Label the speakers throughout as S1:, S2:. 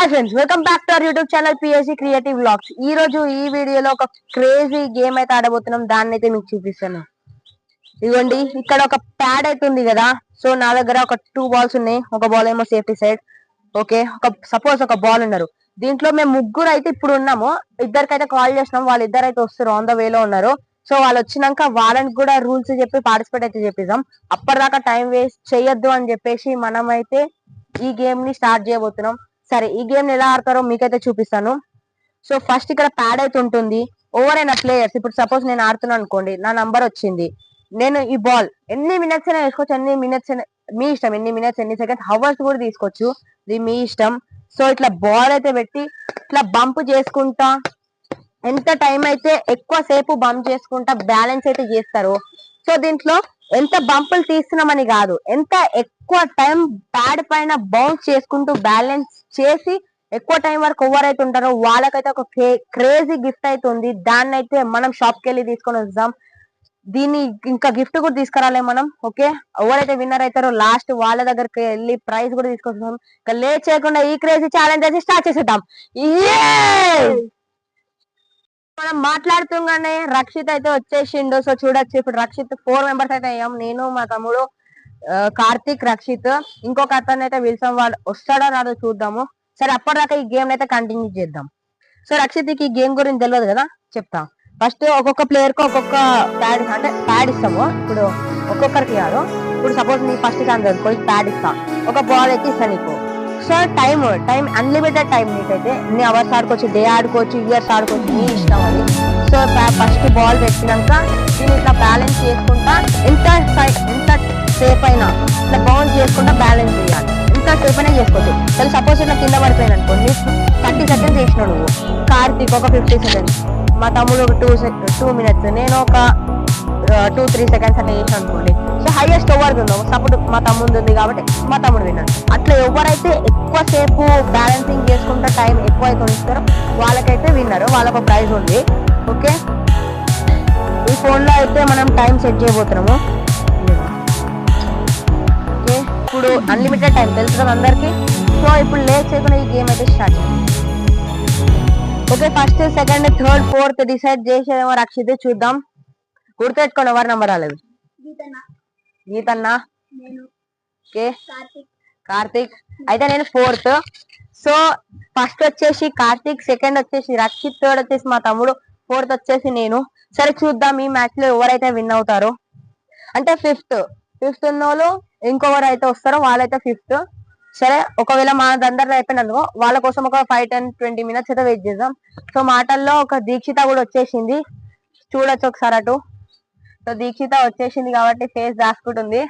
S1: Hi friends, welcome back to our YouTube channel PSC creative vlogs. ఈ రోజు ఈ వీడియోలో ఒక క్రేజీ గేమ్ అయితే ఆడబోతున్నాం. దాన్ని అయితే మీకు చూపిస్తాను. ఇదిగోండి, ఇక్కడ ఒక ప్యాడ్ అయితే ఉంది కదా. సో నా దగ్గర ఒక 2 balls ఉన్నాయి. ఒక బాల్ ఏమో సేఫ్టీ సైడ్. ఓకే, సపోజ్ ఒక బాల్ ఉన్నారు. దీంట్లో మేము ముగ్గురు అయితే ఇప్పుడు ఉన్నాము. ఇద్దరికైతే కాల్ చేసినాం, వాళ్ళిద్దరు అయితే వస్తారు, ఆన్ ద వేలో ఉన్నారు. సో వాళ్ళు వచ్చినాక వాళ్ళని కూడా రూల్స్ చెప్పి పార్టిసిపేట్ అయితే చెప్పిద్దాం. అప్పటిదాకా టైం వేస్ట్ చేయొద్దు అని చెప్పేసి మనం అయితే ఈ గేమ్ ని స్టార్ట్ చేయబోతున్నాం. సరే, ఈ గేమ్ ఎలా ఆడతారో మీకైతే చూపిస్తాను. సో ఫస్ట్ ఇక్కడ ప్యాడ్ అయితే ఉంటుంది. ఓవర్ అయిన ప్లేయర్స్, ఇప్పుడు సపోజ్ నేను ఆడుతున్నాను అనుకోండి, నా నంబర్ వచ్చింది. నేను ఈ బాల్ ఎన్ని మినిట్స్ అయినా వేసుకోవచ్చు, ఎన్ని మినిట్స్ మీ ఇష్టం, ఎన్ని మినిట్స్ ఎన్ని సెకండ్స్ హవర్స్ కూడా తీసుకోవచ్చు, ఇది మీ ఇష్టం. సో ఇట్లా బాల్ అయితే పెట్టి ఇట్లా బంప్ చేసుకుంటా, ఎంత టైం అయితే ఎక్కువ సేపు బంప్ చేసుకుంటా బ్యాలెన్స్ అయితే చేస్తారు. సో దీంట్లో ఎంత బంపులు తీస్తున్నామని కాదు, ఎంత ఎక్కువ టైం ప్యాడ్ పైన బౌన్స్ చేసుకుంటూ బ్యాలెన్స్ చేసి ఎక్కువ టైం వరకు ఓవర్ అయితే ఉంటారో వాళ్ళకైతే ఒక క్రేజీ గిఫ్ట్ అయితే ఉంది. దాన్ని అయితే మనం షాప్ కి వెళ్ళి తీసుకొని వద్దాం. దీన్ని ఇంకా గిఫ్ట్ కూడా తీసుకురాలే మనం. ఓకే, ఎవరైతే విన్నర్ అవుతారో లాస్ట్ వాళ్ళ దగ్గరికి వెళ్ళి ప్రైజ్ కూడా తీసుకొస్తాం. ఇంకా లేట్ చేయకుండా ఈ క్రేజీ ఛాలెంజ్ అయితే స్టార్ట్ చేసేద్దాం. మనం మాట్లాడుతుండగానే రక్షిత్ అయితే వచ్చేసిండు. సో చూడొచ్చు, ఇప్పుడు రక్షిత్ 4 మెంబర్స్ అయితే అయ్యాం. నేను, మా తమ్ముడు, కార్తిక్, రక్షిత్, ఇంకొక అతను అయితే పిలిచాం. వాళ్ళు వస్తాడో రాదో చూద్దాము. సరే, అప్పటిదాకా ఈ గేమ్ అయితే కంటిన్యూ చేద్దాం. సో రక్షిత్ ఈ గేమ్ గురించి తెలియదు కదా, చెప్తా. ఫస్ట్ ఒక్కొక్క ప్లేయర్ కు ఒక్కొక్క ప్యాడ్, అంటే ప్యాడ్ ఇస్తాము. ఇప్పుడు ఒక్కొక్కరికి కాదు. ఇప్పుడు సపోజ్ నీ ఫస్ట్ ఛాన్స్ అనుకో, ప్యాడ్ ఇస్తా, ఒక బాల్ అయితే ఇస్తా నీకు. సో టైం అన్లిమిటెడ్ టైం నీకైతే. నీ అవర్స్ ఆడుకోవచ్చు, డే ఆడుకోవచ్చు, ఇయర్స్ ఆడుకోవచ్చు, నీ ఇష్టం అది. సో ఫస్ట్ బాల్ పెట్టినాక దీన్ని ఇట్లా బ్యాలెన్స్ చేసుకుంటా, ఎంత సేఫ్ అయినా ఇట్లా బౌన్స్ చేసుకుంటా బ్యాలెన్స్ చేయాలి. ఎంత సేఫ్ అయినా చేసుకోవచ్చు. సరే, సపోజ్ ఇట్లా కింద పడిపోయిన అనుకోండి, 30 seconds వేసినావు నువ్వు, కార్తీక్ ఒక 50 seconds, మా తమ్ముడు ఒక 2 minutes, నేను ఒక 2-3 seconds అట్లా చేసిన అనుకోండి. సో హైయెస్ట్ ఓవర్ ఉందో సపోర్ట్ మా తమ్ముడు ఉంది కాబట్టి మా తమ్ముడు విన్నాడు. అట్లా ఎవరైతే ఎక్కువసేపు బ్యాలెన్సింగ్ చేసుకుంటే టైం ఎక్కువ అయితే ఉంచుతారో వాళ్ళకైతే విన్నారు, వాళ్ళకు ప్రైజ్ ఉంది. ఓకే, ఈ ఫోన్ లో అయితే మనం టైం సెట్ చేయబోతున్నాము. ఓకే, ఇప్పుడు అన్లిమిటెడ్ టైం తెలుసు కదా అందరికి. సో ఇప్పుడు లేట్ చేయకుండా ఈ గేమ్ అయితే స్టార్ట్ చేయాలి. Okay, first second third fourth decide చేసేదేమో రక్షిత్. చూద్దాం, గుర్తుపెట్టుకోండి ఎవరి నెంబర్ రాలేదు. గీతన్నా, ఓకే, కార్తిక్, అయితే నేను 4th. సో ఫస్ట్ వచ్చేసి కార్తిక్, సెకండ్ వచ్చేసి రక్షిత్, థర్డ్ వచ్చేసి మా తమ్ముడు, 4th వచ్చేసి నేను. సరే చూద్దాం ఈ మ్యాచ్ లో ఎవరైతే విన్ అవుతారో. అంటే ఫిఫ్త్ ఉన్న వాళ్ళు ఇంకొకరు అయితే వస్తారో వాళ్ళైతే 5th. సరే, ఒకవేళ మా అందరిలో అయిపోయినందుకో వాళ్ళ కోసం ఒక 5-10-20 minutes అయితే వెయిట్ చేద్దాం. సో మాటల్లో ఒక దీక్షిత కూడా వచ్చేసింది, చూడొచ్చు ఒకసారి అటు. సో దీక్షిత వచ్చేసింది కాబట్టి ఫేస్ దాచుకుంటుంది.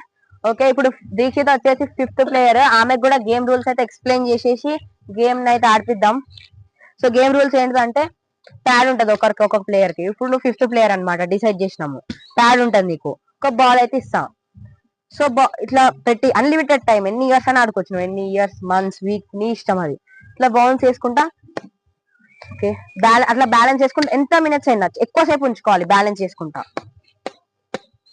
S1: ఓకే, ఇప్పుడు దీక్షిత వచ్చేసి 5th ప్లేయర్. ఆమెకు కూడా గేమ్ రూల్స్ అయితే ఎక్స్ప్లెయిన్ చేసేసి గేమ్ అయితే ఆడిపిద్దాం. సో గేమ్ రూల్స్ ఏంటంటే, ప్యాడ్ ఉంటది ఒకరికి, ఒక్కొక్క ప్లేయర్ కి. ఇప్పుడు నువ్వు 5th ప్లేయర్ అనమాట, డిసైడ్ చేసినాము. ప్యాడ్ ఉంటుంది నీకు, ఒక బాల్ అయితే ఇస్తాం. సో ఇట్లా పెట్టి అన్లిమిటెడ్ టైం, ఎన్ని ఇయర్స్ అని ఆడుకోవచ్చు నువ్వు, ఎన్ని ఇయర్స్, మంత్స్, వీక్, నీ ఇష్టం అది. ఇట్లా బౌన్స్ చేసుకుంటా. ఓకే, అట్లా బ్యాలెన్స్ చేసుకుంటా ఎంత మినిట్స్ అయినా ఎక్కువసేపు ఉంచుకోవాలి బ్యాలెన్స్ చేసుకుంటా.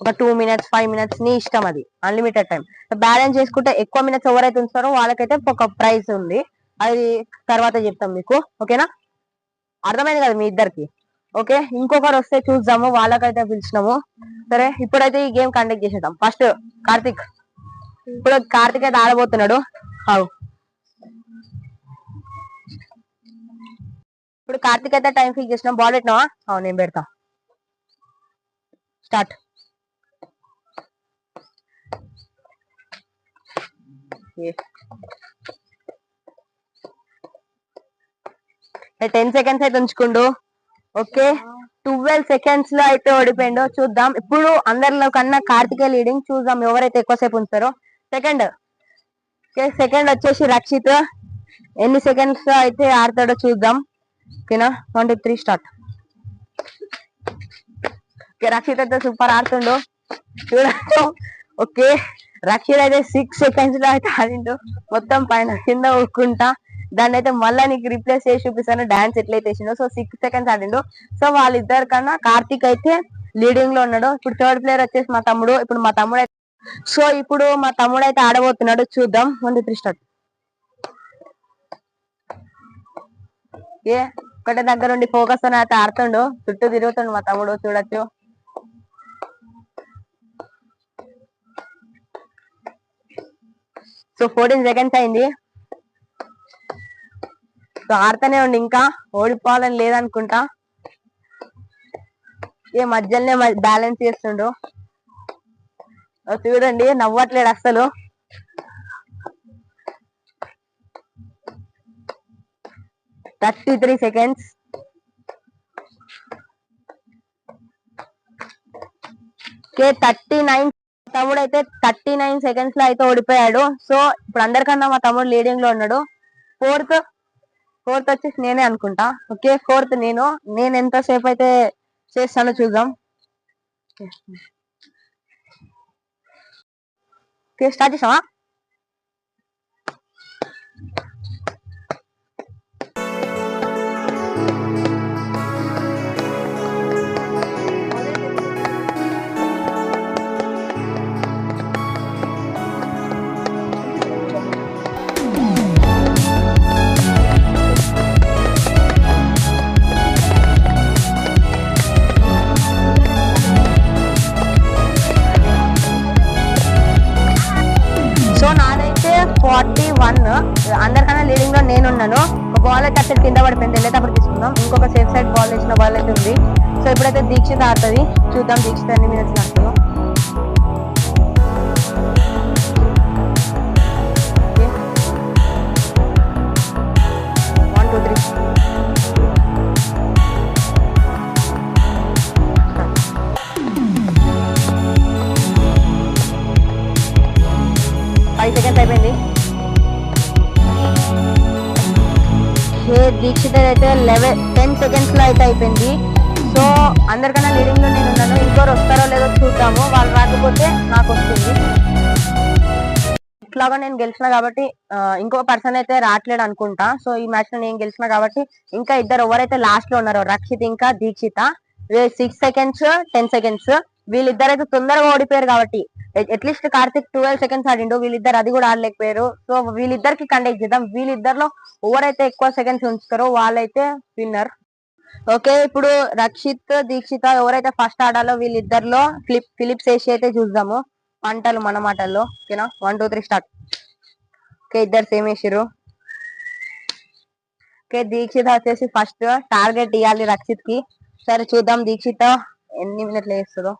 S1: ఒక 2 minutes 5 minutes నీ ఇష్టం అది, అన్లిమిటెడ్ టైం. బ్యాలెన్స్ చేసుకుంటే ఎక్కువ మినిట్స్ ఎవరైతే ఉంచుతారో వాళ్ళకైతే ఒక ప్రైజ్ ఉంది, అది తర్వాత చెప్తాం మీకు. ఓకేనా, అర్థమైంది కదా మీ ఇద్దరికి. ఓకే, ఇంకొకరు వస్తే చూద్దాము, వాళ్ళకైతే పిలిచినాము. సరే, ఇప్పుడైతే ఈ గేమ్ కండక్ట్ చేసేద్దాం. ఫస్ట్ కార్తిక్, ఇప్పుడు కార్తిక్ అయితే ఆడబోతున్నాడు. ఇప్పుడు కార్తిక్ అయితే టైం ఫిక్స్ చేసినాం. బాల్ పెట్టినావా? నేను పెడతా. స్టార్ట్. 10 seconds అయితే ఉంచుకుండు. ఓకే, 12 seconds లో అయితే ఓడిపోయిండు. చూద్దాం, ఇప్పుడు అందరిలో కన్నా కార్తికే లీడింగ్. చూద్దాం ఎవరైతే ఎక్కువసేపు ఉంచుతారో. సెకండ్ వచ్చేసి రక్షిత్, ఎన్ని సెకండ్స్ లో అయితే ఆడతాడో చూద్దాం. ఓకేనా, 1 2 3 స్టార్ట్. ఓకే, రక్షిత్ అయితే సూపర్ ఆడుతుండు, చూడచ్చు. ఓకే, రక్షిత్ అయితే 6 seconds లో అయితే ఆడిండు, మొత్తం పైన కింద ఊరుకుంటా. దాన్ని అయితే మళ్ళీ నీకు రీప్లేస్ చేసి చూపిస్తాను, డాన్స్ ఎట్లయితే వేసిండో. సో 6 seconds ఆడిండు. సో వాళ్ళిద్దరి కన్నా కార్తిక్ అయితే లీడింగ్ లో ఉన్నాడు. ఇప్పుడు థర్డ్ ప్లేయర్ వచ్చేసి మా తమ్ముడు. ఇప్పుడు మా తమ్ముడు అయితే ఆడబోతున్నాడు, చూద్దాం. 1 2 3 స్టార్ట్. ఏ ఒకటే దగ్గర ఉండి ఫోకస్ తో అయితే ఆడుతుండు, చుట్టూ తిరుగుతుండు మా తమ్ముడు చూడొచ్చు. సో 14 సెకండ్స్ అయింది. సో ఆడుతూనే ఉండి ఇంకా ఓడిపోవాలని లేదనుకుంటా. ఏ మధ్యలోనే బ్యాలెన్స్ చేస్తుండు చూడండి, నవ్వట్లేడు అస్సలు. Thirty seconds. ఓకే 39. తమ్ముడు అయితే 39 సెకండ్స్ లో అయితే ఓడిపోయాడు. సో ఇప్పుడు అందరికన్నా మా తమ్ముడు లీడింగ్ లో ఉన్నాడు. ఫోర్త్ వచ్చేసి నేనే అనుకుంటా. ఓకే ఫోర్త్ నేను ఎంతసేపు అయితే చేస్తానో చూద్దాం. ఓకే స్టార్ట్ చేసావా? సో నాదైతే 41. అందరికన్నా లీడింగ్ లో నేనున్నాను. ఒక బాల్ అయితే అక్కడ కింద పడిపోయింది, వెళ్ళేటప్పుడు తీసుకుందాం. ఇంకొక సేఫ్ సైడ్ బాల్ వేసిన బాల్ అయితే ఉంది. సో ఇప్పుడైతే దీక్షిత ఆడుతుంది, చూద్దాం దీక్షిత ఎన్ని మినిట్స్ ఆడుతుందో. 1 2 3 5 సెకండ్స్ అయిపోయింది. దీక్షిత అయితే 10 సెకండ్స్ లో అయితే అయిపోయింది. సో అందరికన్నా లీడింగ్ లో నేను ఉన్నాను. ఇంకోరు వస్తారో లేదో చూద్దాము. వాళ్ళు రాకపోతే నాకు వస్తుంది. ఇట్లాగా నేను గెలిచిన కాబట్టి ఇంకో పర్సన్ అయితే రావట్లేడు అనుకుంటా. సో ఈ మ్యాచ్ లో నేను గెలిచిన కాబట్టి ఇంకా ఇద్దరు ఎవరైతే లాస్ట్ లో ఉన్నారో రక్షిత్ ఇంకా దీక్షిత 6 సెకండ్స్ 10 సెకండ్స్ వీళ్ళిద్దరైతే తొందరగా ఓడిపోయారు కాబట్టి అట్లీస్ట్ కార్తిక్ 12 సెకండ్స్ ఆడిండు, వీళ్ళిద్దరు అది కూడా ఆడలేకపోయారు. సో వీళ్ళిద్దరికి కండక్ట్ చేద్దాం. వీళ్ళిద్దరిలో ఎవరైతే ఎక్కువ సెకండ్స్ ఉంచుతారో వాళ్ళైతే విన్నర్. ఓకే ఇప్పుడు రక్షిత్ దీక్షిత ఎవరైతే ఫస్ట్ ఆడాలో వీళ్ళిద్దరిలో ఫిలిప్స్ వేసి అయితే చూద్దాము. పంటలు మన మాటల్లో. ఓకేనా 1 2 3 స్టార్ట్. ఓకే ఇద్దరు సేమ్ వేసిర్రు. ఓకే దీక్షిత వచ్చేసి ఫస్ట్ టార్గెట్ ఇవ్వాలి రక్షిత్ కి. సరే చూద్దాం దీక్షిత ఎన్ని మినిట్లు వేస్తుందో.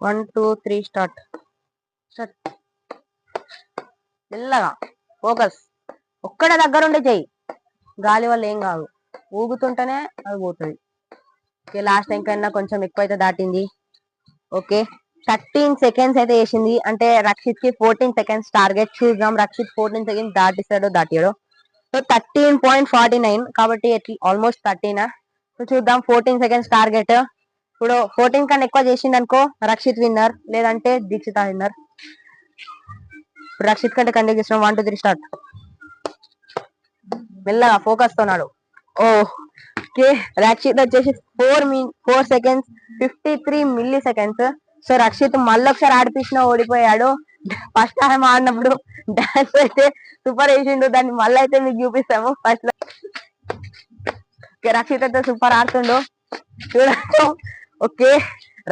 S1: One two three start. మెల్లగా ఫోకస్, ఒక్కడ దగ్గర ఉండే చెయ్యి, గాలి వల్ల ఏం కాదు, ఊగుతుంటేనే అది పోతుంది. ఓకే లాస్ట్ టైం కన్నా కొంచెం ఎక్కువ అయితే దాటింది. ఓకే 13 సెకండ్స్ అయితే వేసింది, అంటే రక్షిత్ కి 14 సెకండ్స్ టార్గెట్. చూద్దాం రక్షిత్ 14 సెకండ్స్ దాటిస్తాడో దాటియాడో. సో 13.49 కాబట్టి ఆల్మోస్ట్ 13. సో చూద్దాం 14 సెకండ్స్ టార్గెట్. ఇప్పుడు 14 కన్నా ఎక్కువ చేసింది అనుకో రక్షిత్ విన్నర్, లేదంటే దీక్షిత విన్నర్. రక్షిత్ కంటే కండక్ట్ చేస్తున్నాం. 1 2 3 స్టార్ట్. మెల్లగా ఫోకస్ తోన్నాడు. ఓకే రక్షిత్ వచ్చేసి 4 seconds 53 milliseconds. So Rakshit మళ్ళీ ఒకసారి ఆడిపించిన ఓడిపోయాడు. ఫస్ట్ టైం ఆడినప్పుడు డాన్స్ అయితే సూపర్ వేసిండు, దాన్ని మళ్ళీ అయితే మీకు చూపిస్తాము ఫస్ట్ లో. ఓకే రక్షిత్ అయితే సూపర్ ఆడుతుండు చూడచ్చు. ఓకే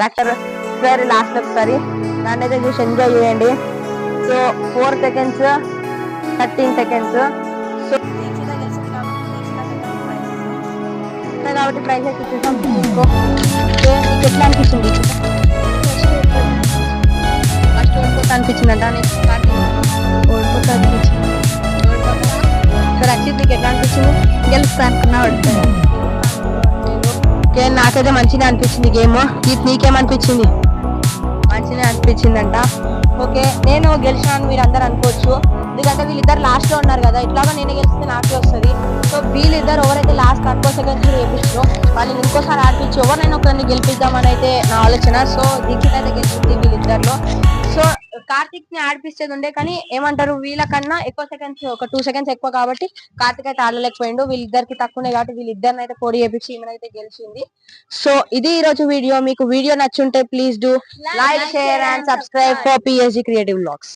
S1: రక్షిత్ ఒకసారి లాస్ట్ ఒకసారి దాన్ని అయితే చూసి ఎంజాయ్ చేయండి. So 4 seconds 13 seconds. సో కాబట్టి ప్రైజ్ అయితే ఇచ్చేసాం. నీకు ఎట్లా అనిపిస్తుంది? ఫస్ట్ ఓడిపోతా అనిపించిందంట, ఓడిపోతా అనిపించింది. సో రక్షిత్ నీకు ఎట్లా అనిపించింది? గెలుస్తా అనుకున్నా ఓడిపోయా. ఓకే నాకైతే మంచిగా అనిపించింది గేమ్. నీకేమనిపించింది? మంచిగా అనిపించిందంట. ఓకే నేను గెలిచాను మీరు అందరు అనుకోవచ్చు, ఎందుకంటే వీళ్ళిద్దరు లాస్ట్ లో ఉన్నారు కదా, ఇట్లాగా నేను గెలిస్తే నాకే వస్తుంది. సో వీళ్ళిద్దరు ఎవరైతే లాస్ట్ తక్కువ సెకండ్స్ వేపించారో వాళ్ళని ఇంకోసారి ఆడిపించి ఎవరినైనా ఒకరిని గెలిపిద్దామని అయితే నా ఆలోచన. సో దీక్షిత అయితే గెలిచింది వీళ్ళిద్దరిలో. సో కార్తిక్ ని ఆడిపిస్తేది ఉండే, కానీ ఏమంటారు వీళ్ళకన్నా ఎక్కువ సెకండ్స్, ఒక 2 సెకండ్స్ ఎక్కువ కాబట్టి కార్తిక్ అయితే ఆడలేకపోయిండు. వీళ్ళిద్దరికి తక్కువనే కాబట్టి వీళ్ళిద్దరిని అయితే పోటీ చేపించి ఈమెనైతే గెలిచింది. సో ఇది ఈ రోజు వీడియో. మీకు వీడియో నచ్చుంటే please do like, share and subscribe for PSG creative vlogs.